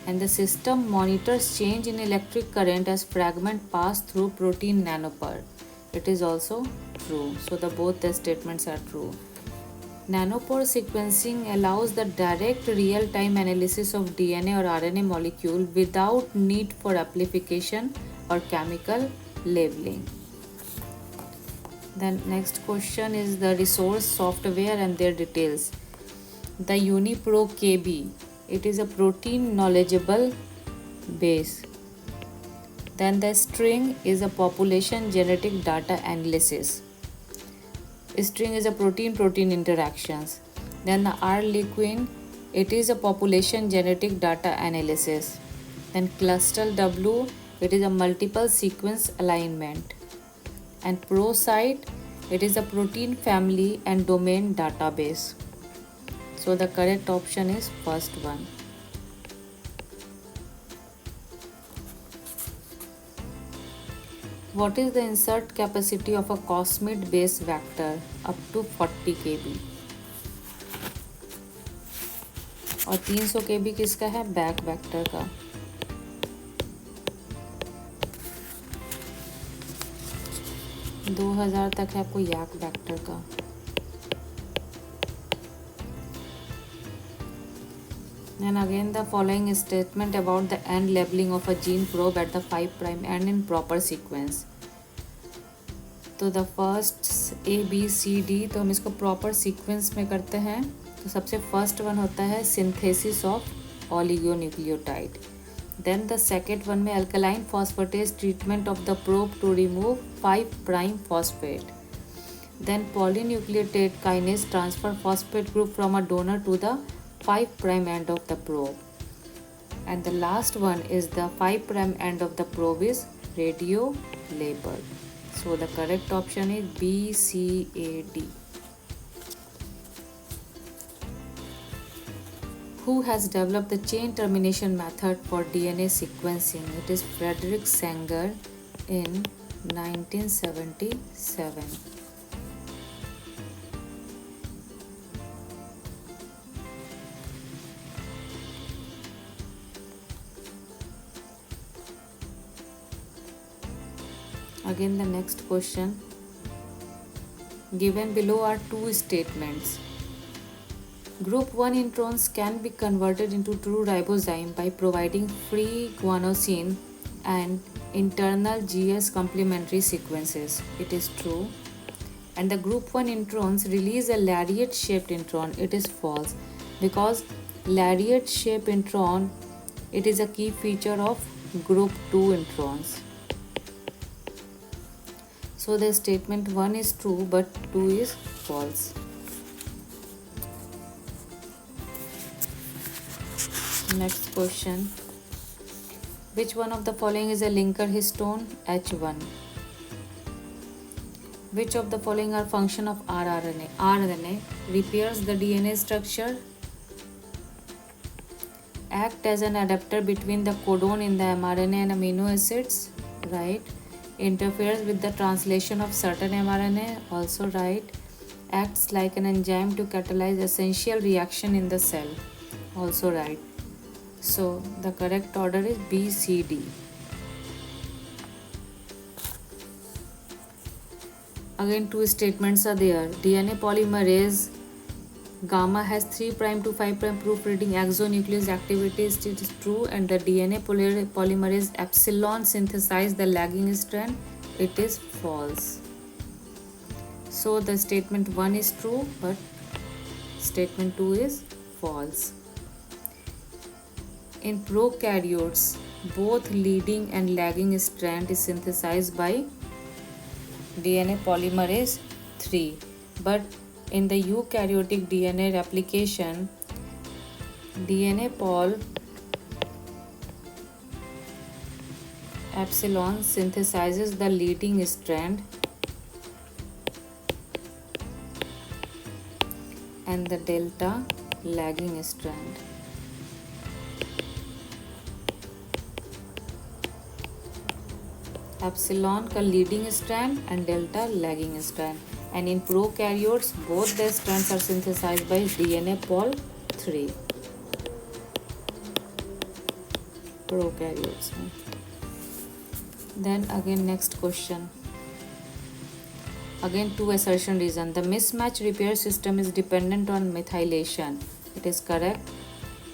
And the system monitors change in electric current as fragment pass through protein nanopore. It is also true. So both the statements are true. Nanopore sequencing allows the direct real-time analysis of DNA or RNA molecule without need for amplification or chemical labeling. Then next question is the resource software and their details. The UniPro KB, it is a protein knowledgeable base. Then the string is a population genetic data analysis. String is a protein-protein interactions. Then the RLequin, it is a population genetic data analysis. Then Clustal W, it is a multiple sequence alignment. And ProCyte, it is a protein family and domain database. So the correct option is first one. What is the insert capacity of a cosmid base vector? Up to 40 kb. और 300 kb किसका है? Back vector का. दो 2000 तक है आपको याक vector का. And again the following statement about the end labeling of a gene probe at the 5' end in proper sequence. तो the first A, B, C, D, तो हम इसको proper sequence में करते हैं. तो सबसे first one होता है synthesis of oligonucleotide. Then the second one में alkaline phosphatase treatment of the probe to remove 5' phosphate. Then polynucleotide kinase transfer phosphate group from a donor to the 5' end of the probe. And the last one is the 5' end of the probe is radio label. So the correct option is B, C, A, D. Who has developed the chain termination method for DNA sequencing? It is Frederick Sanger in 1977. Again the next question. Given below are two statements. Group 1 introns can be converted into true ribozyme by providing free guanosine and internal GS complementary sequences. It is true. And the group 1 introns release a lariat shaped intron. It is false, because lariat shaped intron, it is a key feature of group 2 introns. So the statement 1 is true but 2 is false. Next question. Which one of the following is a linker histone? H1. Which of the following are function of rRNA? rRNA repairs the DNA structure, act as an adapter between the codon in the mRNA and amino acids, right? Interferes with the translation of certain mRNA, also right. Acts like an enzyme to catalyze essential reaction in the cell, also right. So the correct order is B, C, D. Again two statements are there. DNA polymerase gamma has 3' to 5' proofreading exonuclease activities. It is true. And the DNA polymerase epsilon synthesize the lagging strand. It is false. So the statement 1 is true but statement 2 is false. In prokaryotes, both leading and lagging strand is synthesized by DNA polymerase 3. But in the eukaryotic DNA replication, DNA pol epsilon synthesizes the leading strand and the delta lagging strand. epsilon का leading strand and delta lagging strand. And in prokaryotes, both the strands are synthesized by DNA pol 3. Prokaryotes. Then again next question. Again two assertion reason. The mismatch repair system is dependent on methylation. It is correct.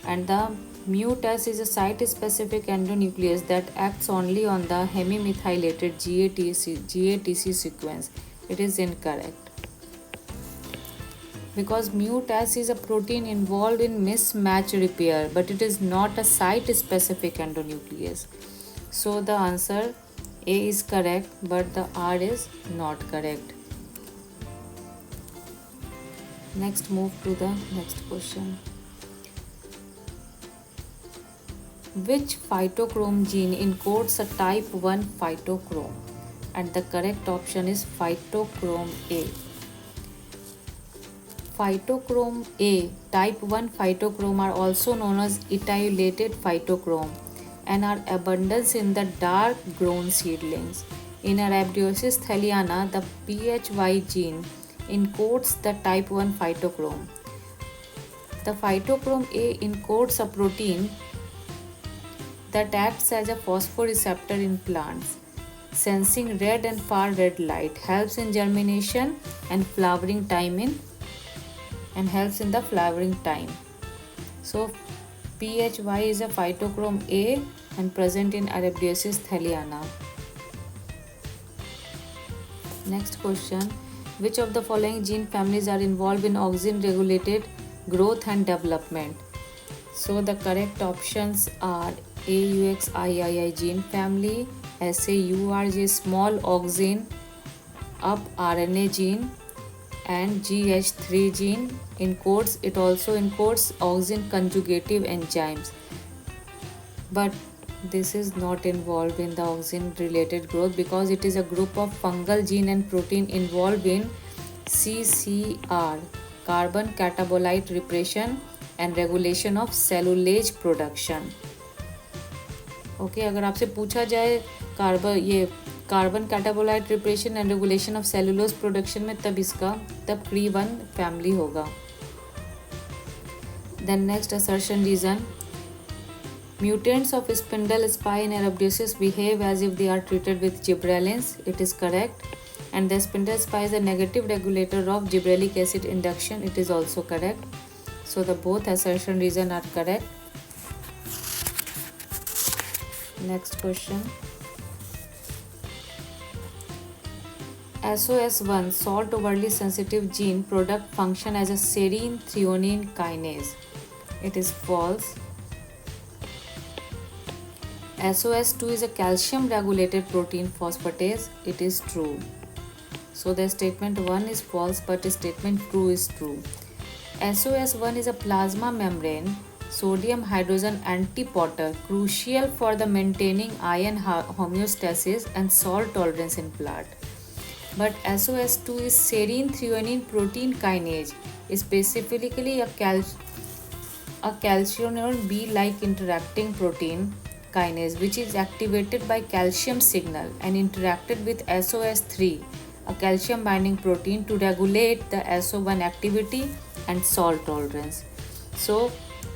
And the mu-TAS is a site-specific endonuclease that acts only on the hemimethylated GATC sequence. It is incorrect. Because mu-TAS is a protein involved in mismatch repair, but it is not a site-specific endonuclease. So the answer A is correct, but the R is not correct. Next, move to the next question. Which phytochrome gene encodes a type 1 phytochrome? And the correct option is phytochrome A. Phytochrome A, type 1 phytochrome are also known as ethylated phytochrome and are abundant in the dark grown seedlings. In Arabidopsis thaliana, the PHY gene encodes the type 1 phytochrome. The phytochrome A encodes a protein that acts as a phosphoreceptor in plants, sensing red and far red light, helps in germination and flowering time helps in the flowering time. So PHY is a phytochrome A and present in Arabidopsis thaliana. Next question. Which of the following gene families are involved in auxin regulated growth and development? So the correct options are AUXIII gene family, SAURG small auxin up RNA gene, and GH3 gene encodes. It also encodes auxin conjugative enzymes, but this is not involved in the auxin related growth because it is a group of fungal gene and protein involved in CCR, carbon catabolite repression and regulation of cellulase production. Okay अगर आपसे पूछा जाए carbon catabolite repression and regulation of cellulose production में तब CRE1 family होगा. Then next assertion reason. Mutants of spindle spine Arabidopsis behave as if they are treated with gibberellins. It is correct. And the spindle spine is a negative regulator of gibberellic acid induction. It is also correct. So the both assertion reason are correct. Next question. SOS1 salt overly sensitive gene product function as a serine threonine kinase. It is false. SOS2 is a calcium regulated protein phosphatase. It is true. So the statement 1 is false, but statement 2 is true. SOS1 is a plasma membrane sodium hydrogen antiporter crucial for the maintaining ion homeostasis and salt tolerance in plant. But SOS2 is serine threonine protein kinase, specifically a calcineurin B-like interacting protein kinase which is activated by calcium signal and interacted with SOS3, a calcium binding protein, to regulate the SO1 activity and salt tolerance. So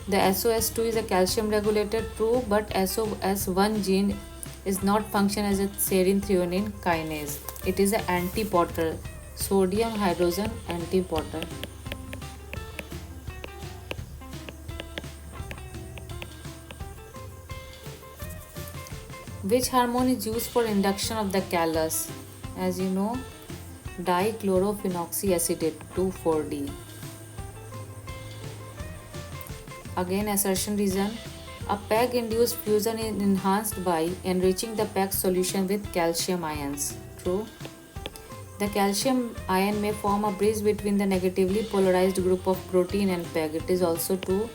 the SOS2 is a calcium regulator, true, but SOS1 gene is not function as a serine threonine kinase. It is an antiporter, sodium hydrogen antiporter. Which hormone is used for induction of the callus? As you know, dichlorophenoxyacetate 2,4-D. Again assertion reason. A PEG induced fusion is enhanced by enriching the PEG solution with calcium ions. True. The calcium ion may form a bridge between the negatively polarized group of protein and PEG. It is also true.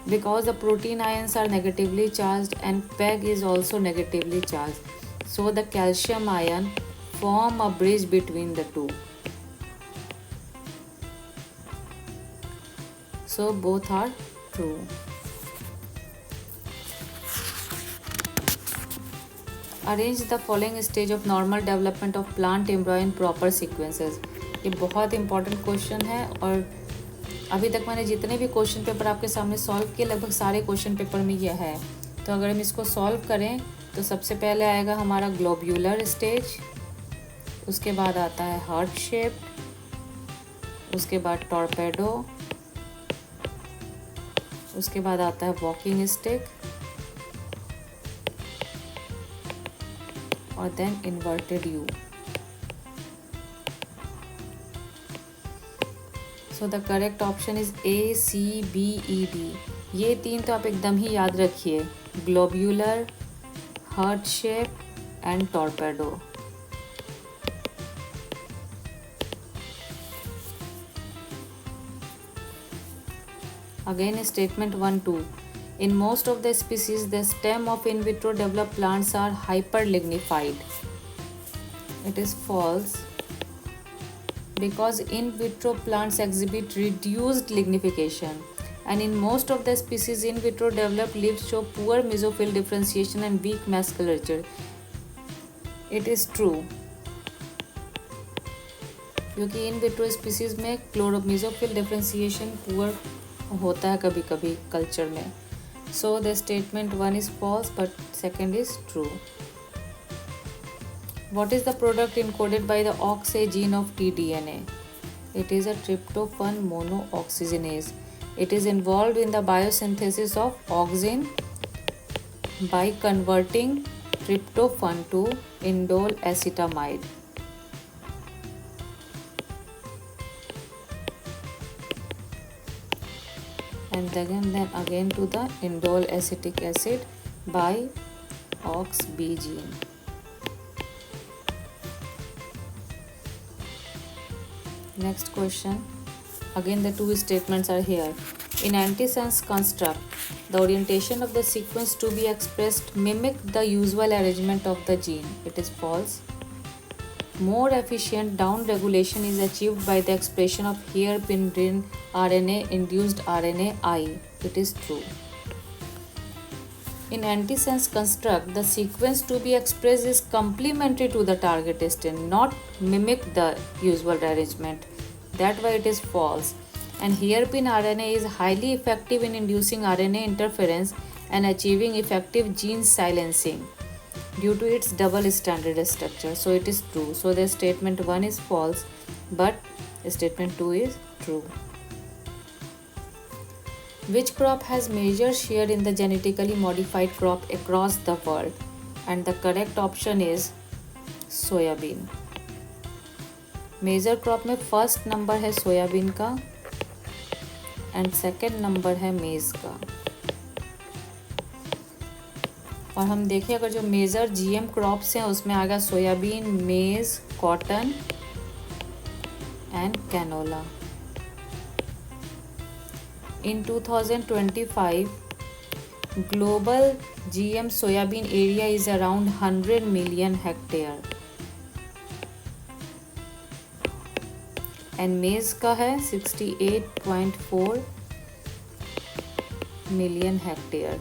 Because the protein ions are negatively charged and PEG is also negatively charged. So the calcium ion form a bridge between the two. So both are true. Arrange the following stage of normal development of plant एम्ब्रॉय in proper sequences. ये बहुत important question है और अभी तक मैंने जितने भी question paper आपके सामने सॉल्व किए लगभग सारे क्वेश्चन पेपर में यह है। तो अगर हम इसको सॉल्व करें तो सबसे पहले आएगा हमारा ग्लोब्यूलर स्टेज, उसके बाद आता है हार्ट शेप, उसके बाद टॉर्पेडो, उसके बाद आता है वॉकिंग स्टिक और then inverted U. So the correct option is ACBED। ये तीन तो आप एकदम ही याद रखिए, globular, heart shape and torpedo. Again statement 1-2. In most of the species, the stem of in vitro developed plants are hyperlignified. It is false because in vitro plants exhibit reduced lignification, and in most of the species in vitro developed leaves show poor mesophyll differentiation and weak musculature. It is true क्योंकि in vitro species में क्लोरोमेसोफिल differentiation poor होता है कभी कभी culture में। So the statement 1 is false but second is true. What is the product encoded by the OXA gene of tDNA? It is a tryptophan monooxygenase. It is involved in the biosynthesis of auxin by converting tryptophan to indole acetamide. And then again to the indole acetic acid by OXB gene. Next question. Again the two statements are here. In antisense construct, the orientation of the sequence to be expressed mimic the usual arrangement of the gene. It is false. More efficient down regulation is achieved by the expression of hairpin RNA induced RNA-I. It is true. In antisense construct, the sequence to be expressed is complementary to the target stain, not mimic the usual arrangement. That why it is false. And hairpin RNA is highly effective in inducing RNA interference and achieving effective gene silencing due to its double stranded structure. So it is true. So the statement 1 is false, but statement 2 is true. Which crop has major share in the genetically modified crop across the world? And the correct option is soyabean. Major crop में first number है soyabean का and second number है maize का। और हम देखें अगर जो मेजर जीएम क्रॉप्स हैं उसमें आ गया soyabean, maize, cotton and canola. In 2025, global GM soybean area is around 100 million hectare. And maize का है 68.4 million hectare.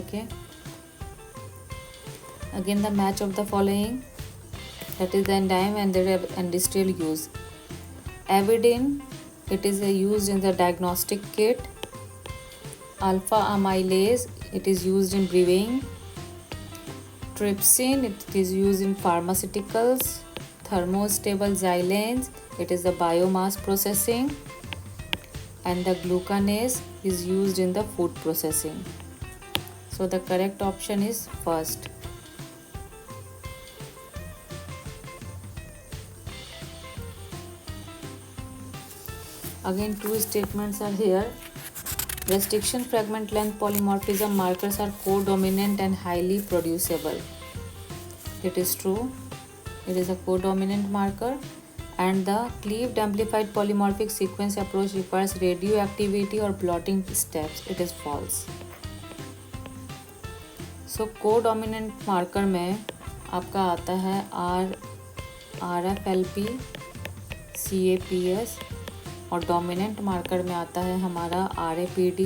Okay. Again the match of the following, that is the enzyme and their industrial use. Avidin, it is used in the diagnostic kit. Alpha amylase, it is used in brewing. Trypsin, it is used in pharmaceuticals. Thermostable xylanes, it is the biomass processing. And the glucanase is used in the food processing. So the correct option is first. Again two statements are here. Restriction fragment length polymorphism markers are codominant and highly producible. It is true. It is a codominant marker. And the cleaved amplified polymorphic sequence approach requires radioactivity or blotting steps. It is false. So codominant marker में आपका आता है RFLP, CAPS और dominant marker में आता है हमारा RAPD,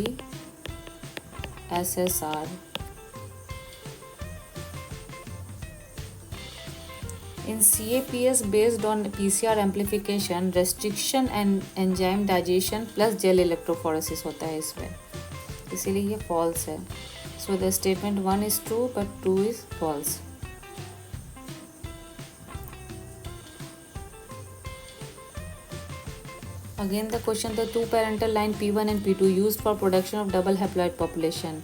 SSR. In CAPS based on PCR amplification, restriction and enzyme digestion plus gel electrophoresis होता है इसमें, इसीलिए ये false है. So the statement 1 is true but 2 is false. Again the question, the two parental line P1 and P2 used for production of double haploid population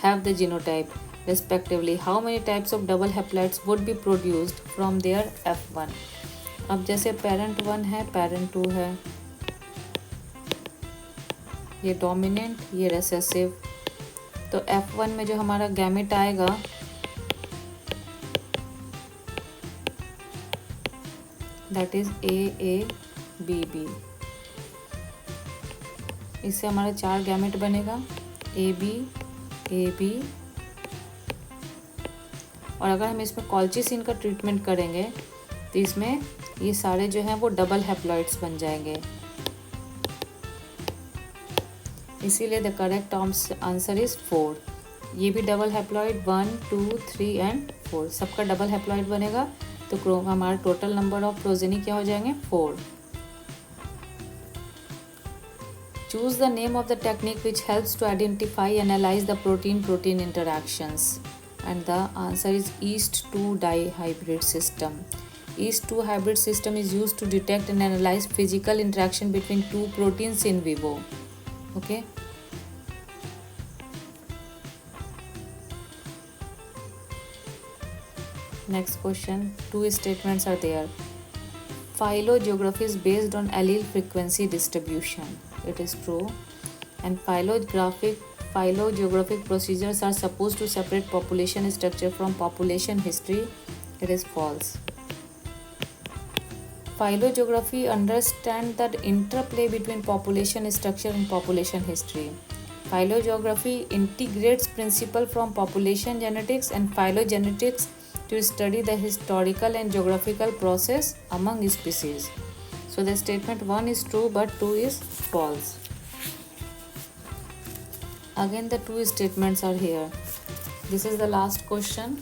have the genotype respectively. How many types of double haploids would be produced from their F1? अब जैसे parent 1 है, parent 2 है, ये dominant, ये recessive, तो F1 में जो हमारा गैमेट आएगा that is AABB. इससे हमारा 4 गैमेट बनेगा AB, AB, और अगर हम इसमें कॉल्चिसिन का ट्रीटमेंट करेंगे तो इसमें ये सारे जो हैं वो डबल हैप्लॉइड्स बन जाएंगे. इसीलिए द करेक्ट आंसर इज 4. ये भी डबल हैप्लॉइड 1, 2, 3 एंड 4 सबका डबल हैप्लॉइड बनेगा, तो हमारा टोटल नंबर ऑफ प्रोजेनी क्या हो जाएंगे 4. Choose the name of the technique which helps to identify and analyze the protein-protein interactions. And the answer is Yeast-2 dihybrid system. Yeast-2 hybrid system is used to detect and analyze physical interaction between two proteins in vivo. Okay. Next question. 2 statements are there. Phylogeography is based on allele frequency distribution. It is true. And phylogeographic procedures are supposed to separate population structure from population history. It is false. Phylogeography understands the interplay between population structure and population history. Phylogeography integrates principles from population genetics and phylogenetics to study the historical and geographical process among species. So the statement 1 is true but 2 is false. Again the 2 statements are here. This is the last question.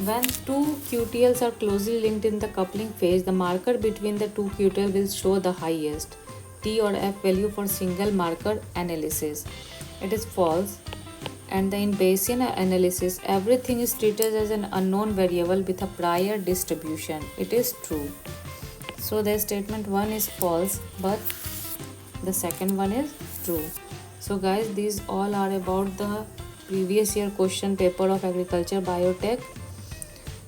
When two QTLs are closely linked in the coupling phase, the marker between the two QTL will show the highest T or F value for single marker analysis. It is false. And in Bayesian analysis, everything is treated as an unknown variable with a prior distribution. It is true. So the statement 1 is false, but the second one is true. So guys, these all are about the previous year question paper of agriculture biotech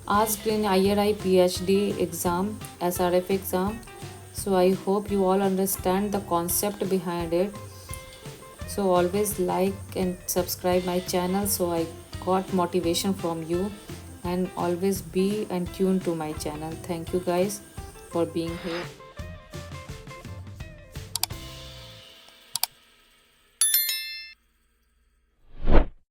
asked in IRI PhD exam, SRF exam. So I hope you all understand the concept behind it. So always like and subscribe my channel so I got motivation from you, and always be and tune to my channel. Thank you guys for being here.